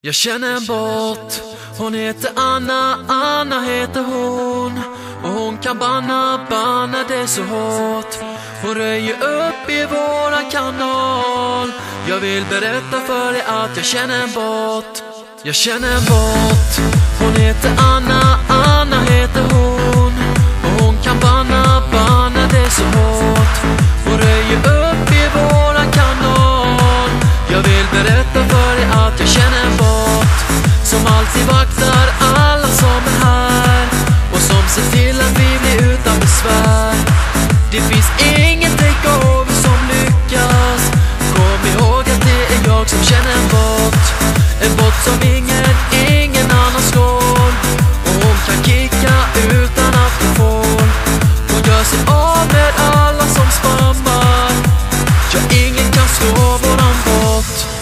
Jag känner en bot, hon heter Anna, Anna heter hon. Och hon kan banna det så hårt. Hon röjer upp i våran kanal. Jag vill berätta för dig att jag känner en bot. Jag känner en bot, hon heter Anna, Anna heter hon. Och hon kan banna det så hårt. Hon röjer upp i våran kanal. Jag vill berätta för dig att jag känner en bot som alltid vaktar alla som är här och som ser till att vi blir utan besvär. Det finns ingen takeover som lyckas. Kom ihåg att det är jag som känner en bot. En bot som ingen annan slår. Och hon kan kicka utan att hon får. Hon gör sig av med alla som spammar. Ja, ingen kan slå våran bot.